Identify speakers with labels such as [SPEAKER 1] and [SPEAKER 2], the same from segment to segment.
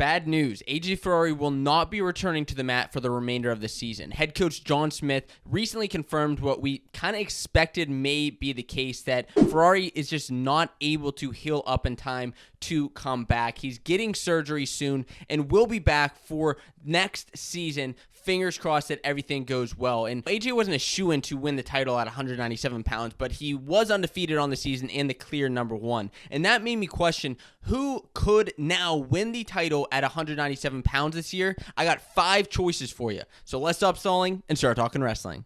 [SPEAKER 1] bad news. AJ Ferrari will not be returning to the mat for the remainder of the season. Head coach John Smith recently confirmed what we kind of expected may be the case, that Ferrari is just not able to heal up in time to come back. He's getting surgery soon and will be back for next season. Fingers crossed that everything goes well. And AJ wasn't a shoo-in to win the title at 197 pounds, but he was undefeated on the season and the clear number one. And that made me question who could now win the title at 197 pounds this year. I got 5 choices for you. So let's stop stalling and start talking wrestling.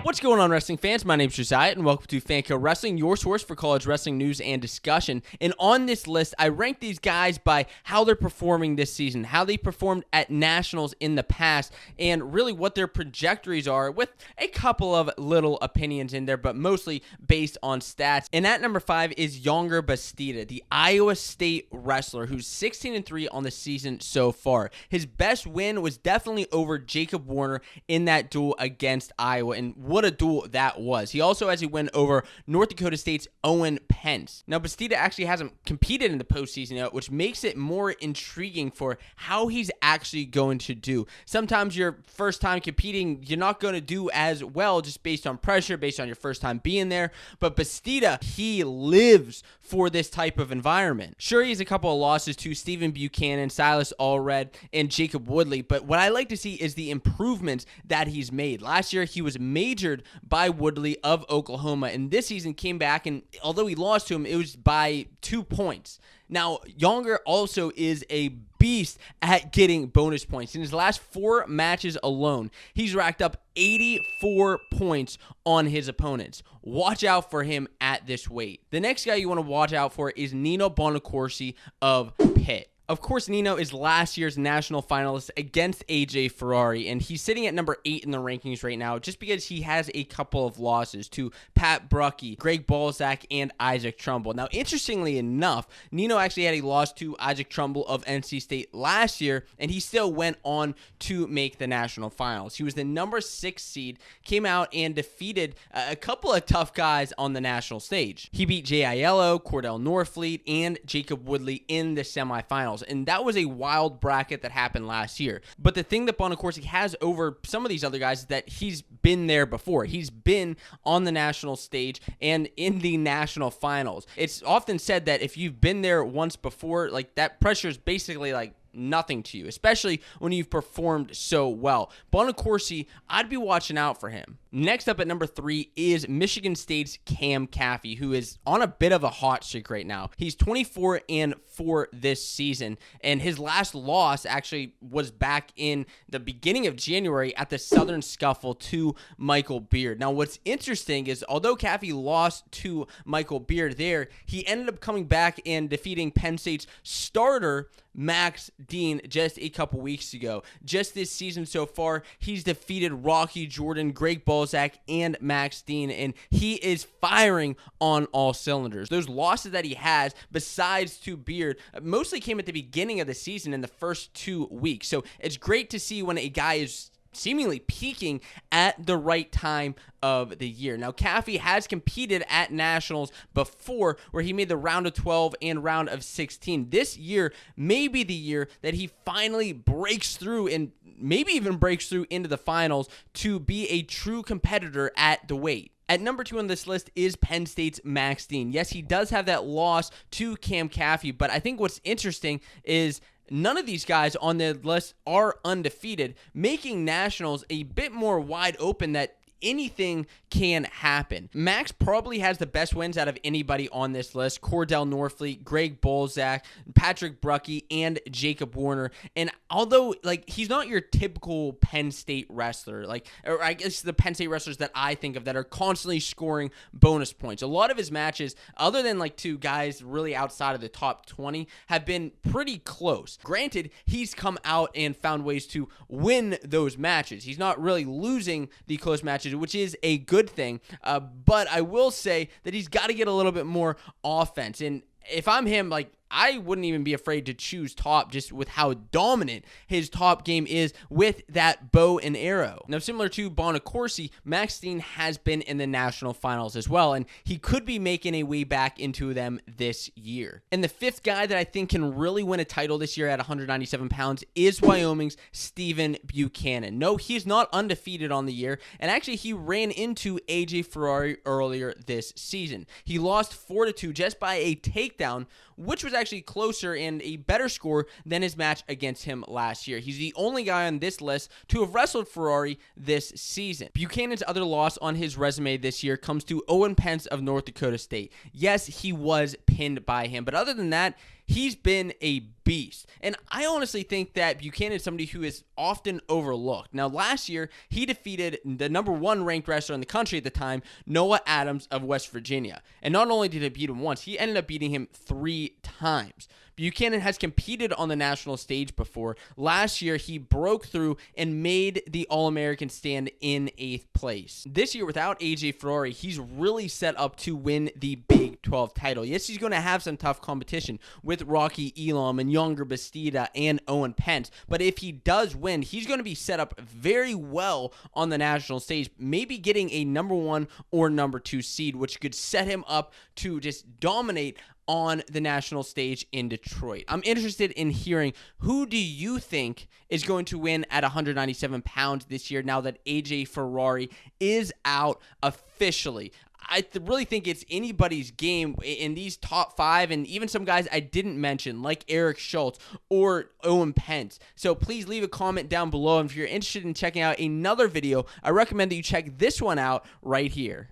[SPEAKER 1] What's going on, wrestling fans? My name's Josiah, and welcome to Fanco Wrestling, your source for college wrestling news and discussion. And on this list, I rank these guys by how they're performing this season, how they performed at nationals in the past, and really what their trajectories are, with a couple of little opinions in there, but mostly based on stats. And at number 5 is Yonger Bastida, the Iowa State wrestler, who's 16-3 on the season so far. His best win was definitely over Jacob Warner in that duel against Iowa, and what a duel that was. He also has a win over North Dakota State's Owen Pence. Now, Bastida actually hasn't competed in the postseason yet, which makes it more intriguing for how he's actually going to do. Sometimes your first time competing, you're not going to do as well just based on pressure, based on your first time being there. But Bastida, he lives for this type of environment. Sure, he has a couple of losses to Stephen Buchanan, Silas Allred, and Jacob Woodley, but what I like to see is the improvements that he's made. Last year, he was majored by Woodley of Oklahoma, and this season came back, and although he lost to him, it was by 2 points. Now, Yonger also is a beast at getting bonus points. In his last 4 matches alone, he's racked up 84 points on his opponents. Watch out for him at this weight. The next guy you want to watch out for is Nino Bonaccorsi of Pitt. Of course, Nino is last year's national finalist against AJ Ferrari, and he's sitting at number 8 in the rankings right now just because he has a couple of losses to Pat Brucky, Greg Balzac, and Isaac Trumbull. Now, interestingly enough, Nino actually had a loss to Isaac Trumbull of NC State last year, and he still went on to make the national finals. He was the number 6 seed, came out and defeated a couple of tough guys on the national stage. He beat Jay Aiello, Cordell Norfleet, and Jacob Woodley in the semifinals. And that was a wild bracket that happened last year. But the thing that Bonaccorsi has over some of these other guys is that he's been there before. He's been on the national stage and in the national finals. It's often said that if you've been there once before, like, that pressure is basically like nothing to you, especially when you've performed so well. Bonaccorsi, I'd be watching out for him. Next up at number 3 is Michigan State's Cam Caffey, who is on a bit of a hot streak right now. He's 24-4 this season, and his last loss actually was back in the beginning of January at the Southern Scuffle to Michael Beard. Now, what's interesting is although Caffey lost to Michael Beard there, he ended up coming back and defeating Penn State's starter, Max Dean, just a couple weeks ago. Just this season so far, he's defeated Rocky Jordan, Greg Balzac, and Max Dean, and he is firing on all cylinders. Those losses that he has, besides to Beard, mostly came at the beginning of the season in the first 2 weeks. So it's great to see when a guy is seemingly peaking at the right time of the year. Now, Caffey has competed at nationals before, where he made the round of 12 and round of 16. This year may be the year that he finally breaks through and maybe even breaks through into the finals to be a true competitor at the weight. At number 2 on this list is Penn State's Max Dean. Yes, he does have that loss to Cam Caffey, but I think what's interesting is none of these guys on the list are undefeated, making nationals a bit more wide open that anything can happen. Max probably has the best wins out of anybody on this list. Cordell Norfleet, Greg Balzac, Patrick Brucky, and Jacob Warner. And although, like, he's not your typical Penn State wrestler, like, or I guess the Penn State wrestlers that I think of that are constantly scoring bonus points. A lot of his matches, other than like 2 guys really outside of the top 20, have been pretty close. Granted, he's come out and found ways to win those matches. He's not really losing the close matches, which is a good thing. But I will say that he's got to get a little bit more offense. And if I'm him, like, I wouldn't even be afraid to choose Top just with how dominant his top game is with that bow and arrow. Now, similar to Bonaccorsi, Max Steen has been in the national finals as well, and he could be making a way back into them this year. And the fifth guy that I think can really win a title this year at 197 pounds is Wyoming's Stephen Buchanan. No, he's not undefeated on the year, and actually he ran into AJ Ferrari earlier this season. He lost 4-2 just by a takedown, which was actually closer and a better score than his match against him last year. He's the only guy on this list to have wrestled Ferrari this season. Buchanan's other loss on his resume this year comes to Owen Pence of North Dakota State. Yes, he was pinned by him, but other than that, he's been a beast. And I honestly think that Buchanan is somebody who is often overlooked. Now, last year, he defeated the number 1 ranked wrestler in the country at the time, Noah Adams of West Virginia. And not only did he beat him once, he ended up beating him 3 times. Buchanan has competed on the national stage before. Last year, he broke through and made the All-American stand in 8th place. This year, without AJ Ferrari, he's really set up to win the Big 12 title. Yes, he's going to have some tough competition with Rocky Elam and Yonger Bastida and Owen Pence, but if he does win, he's going to be set up very well on the national stage, maybe getting a number 1 or number 2 seed, which could set him up to just dominate on the national stage in Detroit. I'm interested in hearing, who do you think is going to win at 197 pounds this year now that AJ Ferrari is out officially? I really think it's anybody's game in these top 5, and even some guys I didn't mention, like Eric Schultz or Owen Pence. So please leave a comment down below, and if you're interested in checking out another video, I recommend that you check this one out right here.